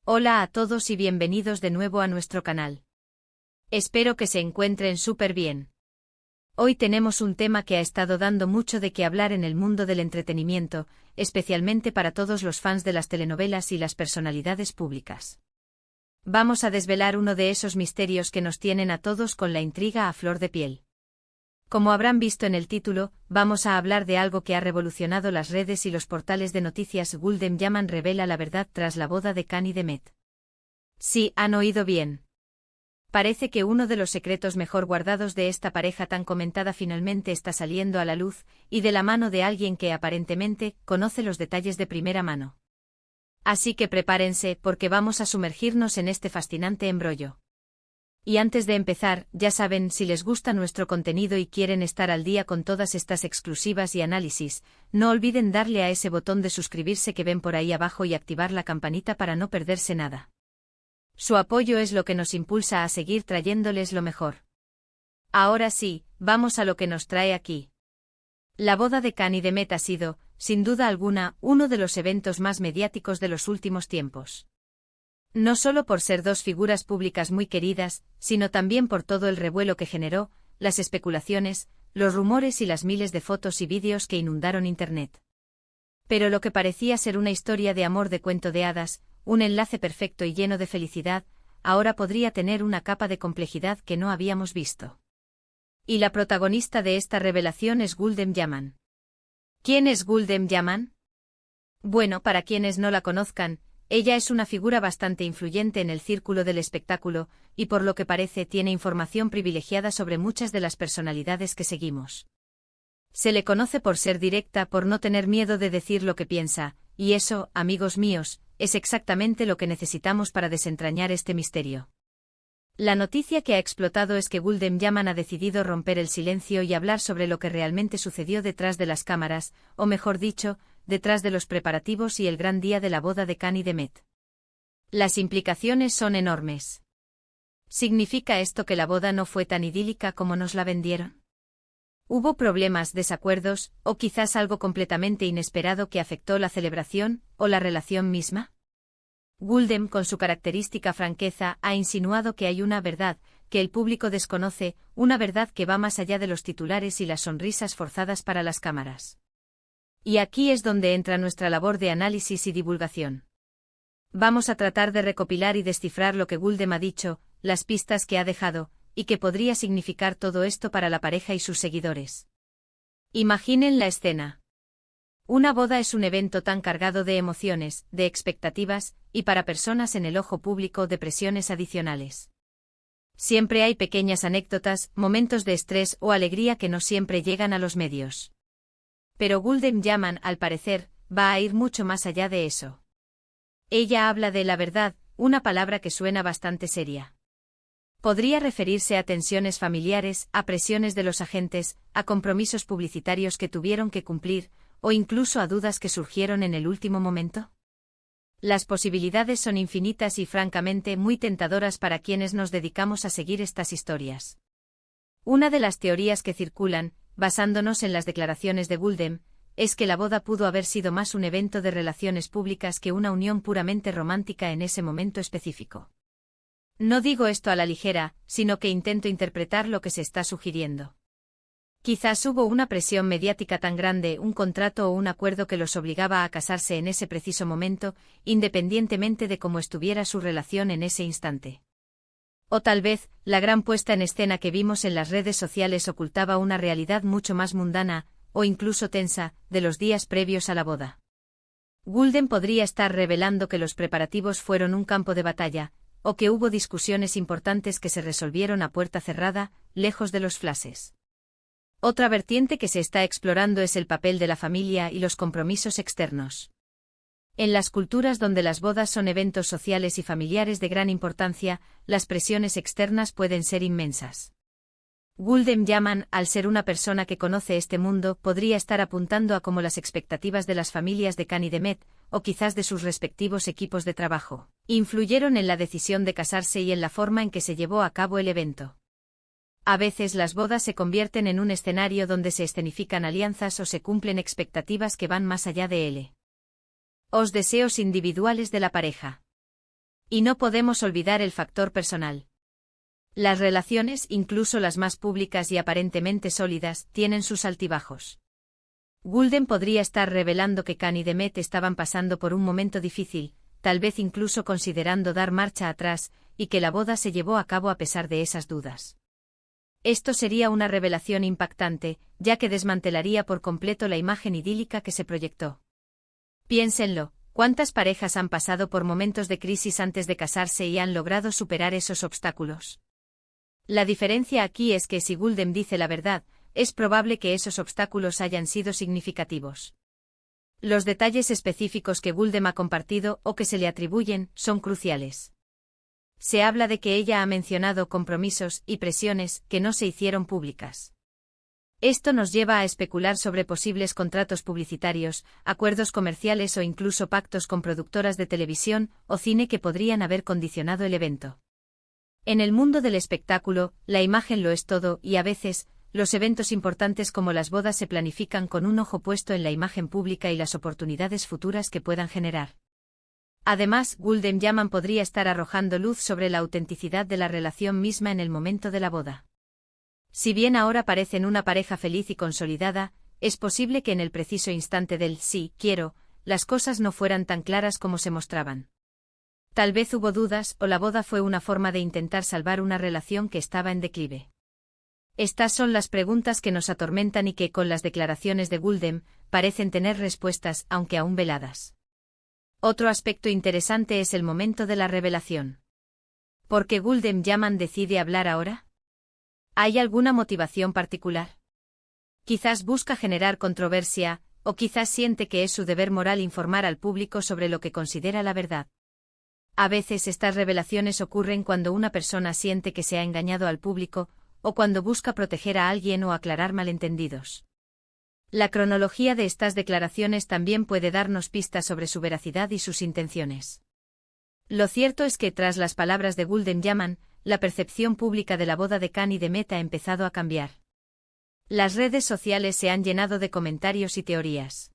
Hola a todos y bienvenidos de nuevo a nuestro canal. Espero que se encuentren súper bien. Hoy tenemos un tema que ha estado dando mucho de qué hablar en el mundo del entretenimiento, especialmente para todos los fans de las telenovelas y las personalidades públicas. Vamos a desvelar uno de esos misterios que nos tienen a todos con la intriga a flor de piel. Como habrán visto en el título, vamos a hablar de algo que ha revolucionado las redes y los portales de noticias. Gulden Yaman revela la verdad tras la boda de Khan y Demet. Sí, han oído bien. Parece que uno de los secretos mejor guardados de esta pareja tan comentada finalmente está saliendo a la luz, y de la mano de alguien que aparentemente conoce los detalles de primera mano. Así que prepárense porque vamos a sumergirnos en este fascinante embrollo. Y antes de empezar, ya saben, si les gusta nuestro contenido y quieren estar al día con todas estas exclusivas y análisis, no olviden darle a ese botón de suscribirse que ven por ahí abajo y activar la campanita para no perderse nada. Su apoyo es lo que nos impulsa a seguir trayéndoles lo mejor. Ahora sí, vamos a lo que nos trae aquí. La boda de Khan y Demet ha sido, sin duda alguna, uno de los eventos más mediáticos de los últimos tiempos. No solo por ser dos figuras públicas muy queridas, sino también por todo el revuelo que generó, las especulaciones, los rumores y las miles de fotos y vídeos que inundaron Internet. Pero lo que parecía ser una historia de amor de cuento de hadas, un enlace perfecto y lleno de felicidad, ahora podría tener una capa de complejidad que no habíamos visto. Y la protagonista de esta revelación es Gulden Yaman. ¿Quién es Gulden Yaman? Bueno, para quienes no la conozcan, ella es una figura bastante influyente en el círculo del espectáculo, y por lo que parece tiene información privilegiada sobre muchas de las personalidades que seguimos. Se le conoce por ser directa, por no tener miedo de decir lo que piensa, y eso, amigos míos, es exactamente lo que necesitamos para desentrañar este misterio. La noticia que ha explotado es que Gulden Yaman ha decidido romper el silencio y hablar sobre lo que realmente sucedió detrás de las cámaras, o mejor dicho, detrás de los preparativos y el gran día de la boda de Khan y Demet. Las implicaciones son enormes. ¿Significa esto que la boda no fue tan idílica como nos la vendieron? ¿Hubo problemas, desacuerdos, o quizás algo completamente inesperado que afectó la celebración, o la relación misma? Gulden, con su característica franqueza, ha insinuado que hay una verdad, que el público desconoce, una verdad que va más allá de los titulares y las sonrisas forzadas para las cámaras. Y aquí es donde entra nuestra labor de análisis y divulgación. Vamos a tratar de recopilar y descifrar lo que Gulden ha dicho, las pistas que ha dejado, y qué podría significar todo esto para la pareja y sus seguidores. Imaginen la escena. Una boda es un evento tan cargado de emociones, de expectativas, y para personas en el ojo público de presiones adicionales. Siempre hay pequeñas anécdotas, momentos de estrés o alegría que no siempre llegan a los medios. Pero Gulden Yaman, al parecer, va a ir mucho más allá de eso. Ella habla de la verdad, una palabra que suena bastante seria. Podría referirse a tensiones familiares, a presiones de los agentes, a compromisos publicitarios que tuvieron que cumplir, o incluso a dudas que surgieron en el último momento. Las posibilidades son infinitas y francamente muy tentadoras para quienes nos dedicamos a seguir estas historias. Una de las teorías que circulan, basándonos en las declaraciones de Gulden, es que la boda pudo haber sido más un evento de relaciones públicas que una unión puramente romántica en ese momento específico. No digo esto a la ligera, sino que intento interpretar lo que se está sugiriendo. Quizás hubo una presión mediática tan grande, un contrato o un acuerdo que los obligaba a casarse en ese preciso momento, independientemente de cómo estuviera su relación en ese instante. O tal vez, la gran puesta en escena que vimos en las redes sociales ocultaba una realidad mucho más mundana, o incluso tensa, de los días previos a la boda. Gulden podría estar revelando que los preparativos fueron un campo de batalla, o que hubo discusiones importantes que se resolvieron a puerta cerrada, lejos de los flashes. Otra vertiente que se está explorando es el papel de la familia y los compromisos externos. En las culturas donde las bodas son eventos sociales y familiares de gran importancia, las presiones externas pueden ser inmensas. Gulden Yaman, al ser una persona que conoce este mundo, podría estar apuntando a cómo las expectativas de las familias de Khan y Demet, o quizás de sus respectivos equipos de trabajo, influyeron en la decisión de casarse y en la forma en que se llevó a cabo el evento. A veces las bodas se convierten en un escenario donde se escenifican alianzas o se cumplen expectativas que van más allá de él. Os deseos individuales de la pareja. Y no podemos olvidar el factor personal. Las relaciones, incluso las más públicas y aparentemente sólidas, tienen sus altibajos. Gulden podría estar revelando que Khan y Demet estaban pasando por un momento difícil, tal vez incluso considerando dar marcha atrás, y que la boda se llevó a cabo a pesar de esas dudas. Esto sería una revelación impactante, ya que desmantelaría por completo la imagen idílica que se proyectó. Piénsenlo, ¿cuántas parejas han pasado por momentos de crisis antes de casarse y han logrado superar esos obstáculos? La diferencia aquí es que si Gulden dice la verdad, es probable que esos obstáculos hayan sido significativos. Los detalles específicos que Gulden ha compartido o que se le atribuyen son cruciales. Se habla de que ella ha mencionado compromisos y presiones que no se hicieron públicas. Esto nos lleva a especular sobre posibles contratos publicitarios, acuerdos comerciales o incluso pactos con productoras de televisión o cine que podrían haber condicionado el evento. En el mundo del espectáculo, la imagen lo es todo y a veces, los eventos importantes como las bodas se planifican con un ojo puesto en la imagen pública y las oportunidades futuras que puedan generar. Además, Gulden Yaman podría estar arrojando luz sobre la autenticidad de la relación misma en el momento de la boda. Si bien ahora parecen una pareja feliz y consolidada, es posible que en el preciso instante del sí, quiero, las cosas no fueran tan claras como se mostraban. Tal vez hubo dudas o la boda fue una forma de intentar salvar una relación que estaba en declive. Estas son las preguntas que nos atormentan y que, con las declaraciones de Gulden, parecen tener respuestas, aunque aún veladas. Otro aspecto interesante es el momento de la revelación. ¿Por qué Gulden Yaman decide hablar ahora? ¿Hay alguna motivación particular? Quizás busca generar controversia, o quizás siente que es su deber moral informar al público sobre lo que considera la verdad. A veces estas revelaciones ocurren cuando una persona siente que se ha engañado al público, o cuando busca proteger a alguien o aclarar malentendidos. La cronología de estas declaraciones también puede darnos pistas sobre su veracidad y sus intenciones. Lo cierto es que tras las palabras de Gulden Yaman, la percepción pública de la boda de Khan y Demet ha empezado a cambiar. Las redes sociales se han llenado de comentarios y teorías.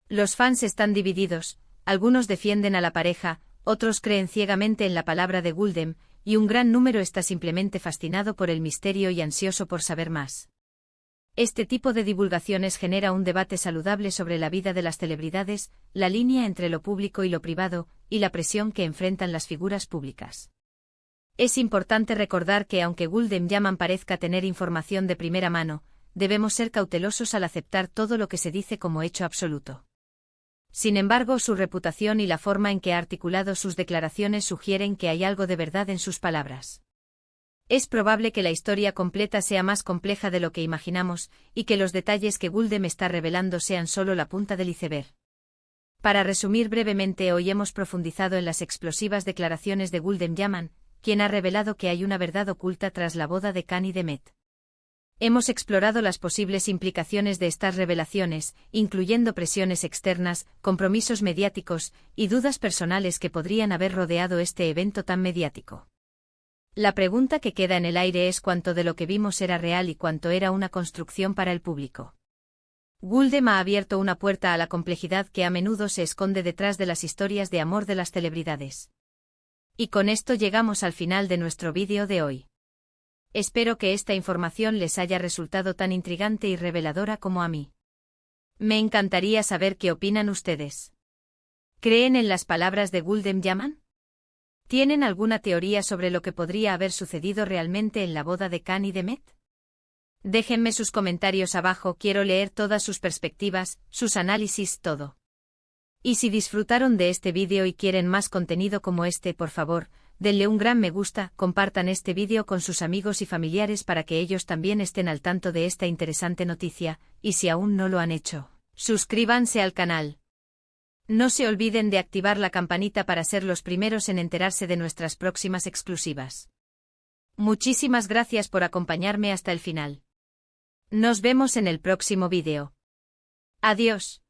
Los fans están divididos, algunos defienden a la pareja, otros creen ciegamente en la palabra de Gulden, y un gran número está simplemente fascinado por el misterio y ansioso por saber más. Este tipo de divulgaciones genera un debate saludable sobre la vida de las celebridades, la línea entre lo público y lo privado, y la presión que enfrentan las figuras públicas. Es importante recordar que aunque Gulden Yaman parezca tener información de primera mano, debemos ser cautelosos al aceptar todo lo que se dice como hecho absoluto. Sin embargo, su reputación y la forma en que ha articulado sus declaraciones sugieren que hay algo de verdad en sus palabras. Es probable que la historia completa sea más compleja de lo que imaginamos, y que los detalles que Gulden está revelando sean solo la punta del iceberg. Para resumir brevemente, hoy hemos profundizado en las explosivas declaraciones de Gulden Yaman, quien ha revelado que hay una verdad oculta tras la boda de Khan y Demet. Hemos explorado las posibles implicaciones de estas revelaciones, incluyendo presiones externas, compromisos mediáticos y dudas personales que podrían haber rodeado este evento tan mediático. La pregunta que queda en el aire es cuánto de lo que vimos era real y cuánto era una construcción para el público. Gulden ha abierto una puerta a la complejidad que a menudo se esconde detrás de las historias de amor de las celebridades. Y con esto llegamos al final de nuestro vídeo de hoy. Espero que esta información les haya resultado tan intrigante y reveladora como a mí. Me encantaría saber qué opinan ustedes. ¿Creen en las palabras de Gulden Yaman? ¿Tienen alguna teoría sobre lo que podría haber sucedido realmente en la boda de Khan y Demet? Déjenme sus comentarios abajo, quiero leer todas sus perspectivas, sus análisis, todo. Y si disfrutaron de este vídeo y quieren más contenido como este, por favor, denle un gran me gusta, compartan este vídeo con sus amigos y familiares para que ellos también estén al tanto de esta interesante noticia, y si aún no lo han hecho, suscríbanse al canal. No se olviden de activar la campanita para ser los primeros en enterarse de nuestras próximas exclusivas. Muchísimas gracias por acompañarme hasta el final. Nos vemos en el próximo vídeo. Adiós.